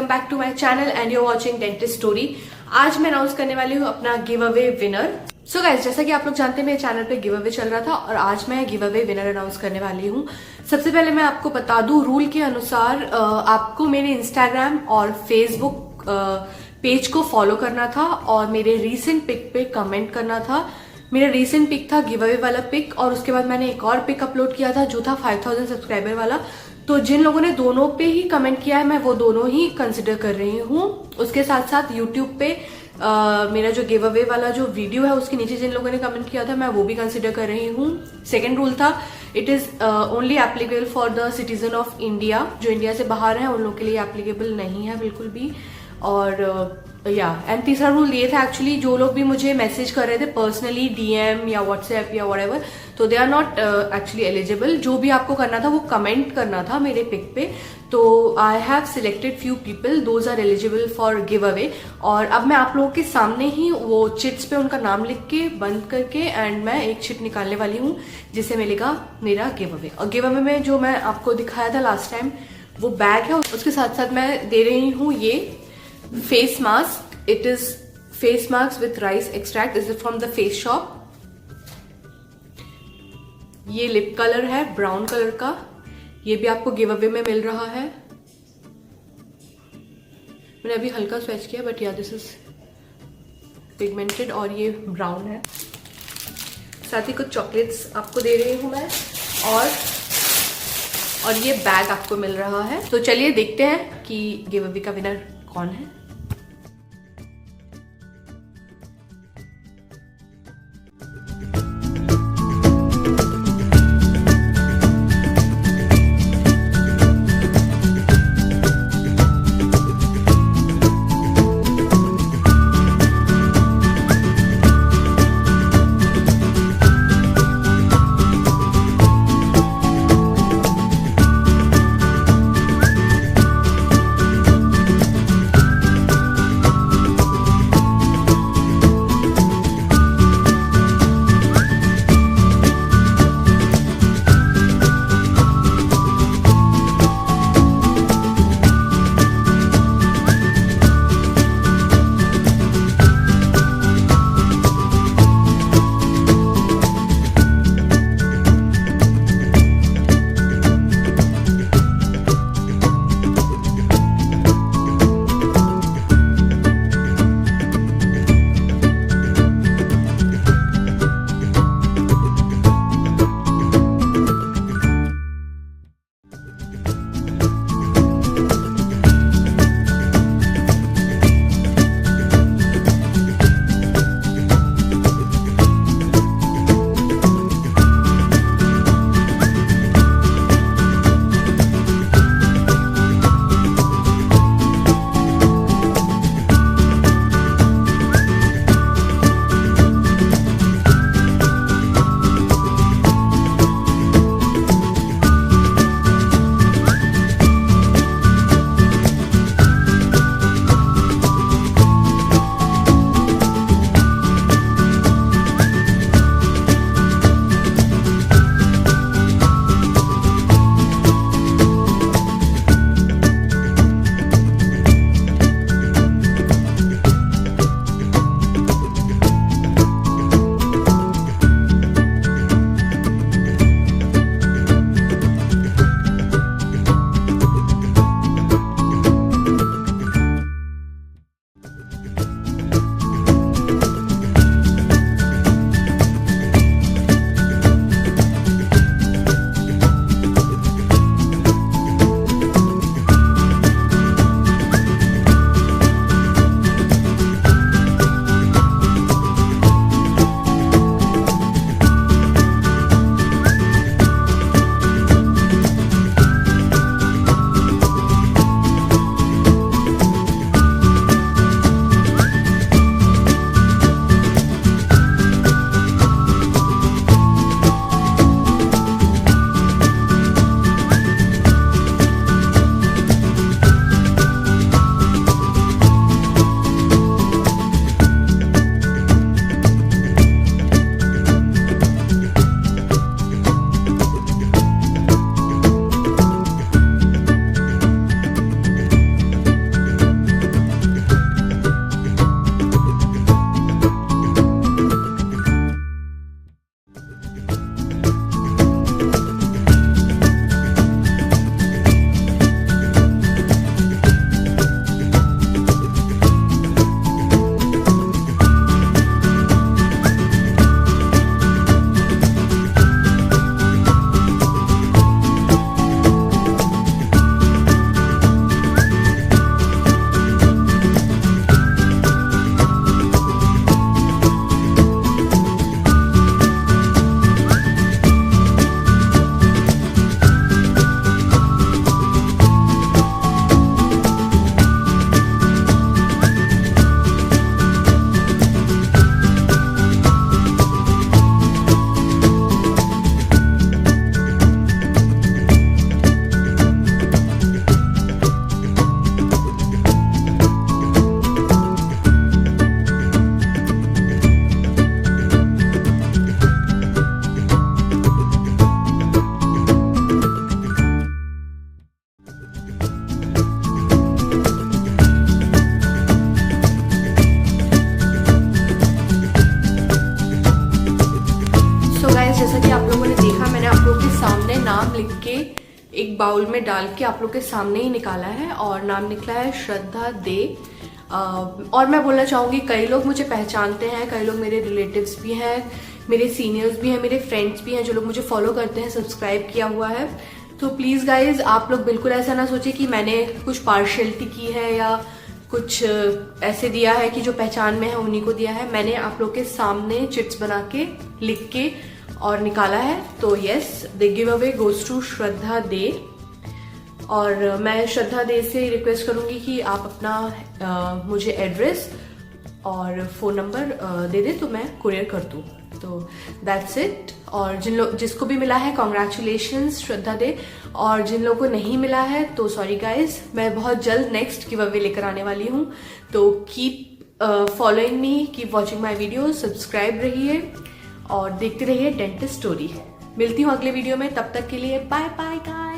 Back to my channel and you are watching dentist story. आज मैं announce करने वाली हूँ अपना give away winner. So guys, जैसा कि आप लोग जानते हैं मेरे चैनल पे गिव अवे चल रहा था और आज मैं गिव अवे विनर अनाउंस करने वाली हूँ। सबसे पहले मैं आपको बता दूं, रूल के अनुसार आपको मेरे इंस्टाग्राम और फेसबुक पेज को फॉलो करना था और मेरे रीसेंट पिक पे कमेंट करना था। मेरा रीसेंट पिक था गिव अवे वाला पिक और उसके बाद मैंने एक और पिक अपलोड किया था जो था 5000 सब्सक्राइबर वाला। तो जिन लोगों ने दोनों पे ही कमेंट किया है मैं वो दोनों ही कंसिडर कर रही हूँ। उसके साथ साथ यूट्यूब पे मेरा जो गिव अवे वाला जो वीडियो है उसके नीचे जिन लोगों ने कमेंट किया था मैं वो भी कंसिडर कर रही हूँ। सेकेंड रूल था, it is only applicable for the citizen of India. जो इंडिया से बाहर है उन लोगों के लिए एप्लीकेबल नहीं है बिल्कुल भी। और एंड तीसरा रूल ये था, एक्चुअली जो लोग भी मुझे मैसेज कर रहे थे पर्सनली डीएम या व्हाट्सएप या व्हाटएवर, तो they are not actually eligible. जो भी आपको करना था वो कमेंट करना था मेरे पिक पे। तो I have selected few people, those are eligible for give away. और अब मैं आप लोगों के सामने ही वो चिट्स पे उनका नाम लिख के बंद करके एंड मैं एक चिट निकालने वाली हूँ जिससे मिलेगा मेरा गिव अवे। और गिव अवे में जो मैं आपको दिखाया था लास्ट टाइम वो बैग है, उसके साथ साथ मैं दे रही हूँ ये face mask. It is face mask with rice extract, is it from the face shop. ये लिप कलर है ब्राउन कलर का, ये भी आपको गिव अवे में मिल रहा है। मैंने अभी हल्का स्वेच किया बट या दिस इज पिगमेंटेड और ये ब्राउन है। साथ ही कुछ चॉकलेट्स आपको दे रही हूं मैं और ये बैग आपको मिल रहा है। तो चलिए देखते हैं कि गिव अवे का विनर कौन है। एक बाउल में डाल के आप लोग के सामने ही निकाला है और नाम निकला है श्रद्धा दे। और मैं बोलना चाहूँगी कई लोग मुझे पहचानते हैं, कई लोग मेरे रिलेटिव्स भी हैं, मेरे सीनियर्स भी हैं, मेरे फ्रेंड्स भी हैं जो लोग मुझे फॉलो करते हैं, सब्सक्राइब किया हुआ है। तो प्लीज़ गाइज आप लोग बिल्कुल ऐसा ना सोचिए कि मैंने कुछ पार्शियलिटी की है या कुछ ऐसे दिया है कि जो पहचान में है उन्हीं को दिया है। मैंने आप लोग के सामने चिट्स बना के लिख के और निकाला है। तो yes, the give away goes to Shraddha दे। और मैं श्रद्धा दे से रिक्वेस्ट करूंगी कि आप अपना मुझे एड्रेस और फ़ोन नंबर दे दे तो मैं कुरियर कर दूँ। तो दैट्स इट। और जिसको भी मिला है कॉन्ग्रेचुलेशंस श्रद्धा दे, और जिन लोगों को नहीं मिला है तो सॉरी गाइज, मैं बहुत जल्द नेक्स्ट गिव अवे लेकर आने वाली हूँ। तो keep following me, keep watching my video, subscribe रहिए और देखते रहिए डेंटिस्ट स्टोरी। मिलती हूँ अगले वीडियो में, तब तक के लिए बाय बाय गाइस।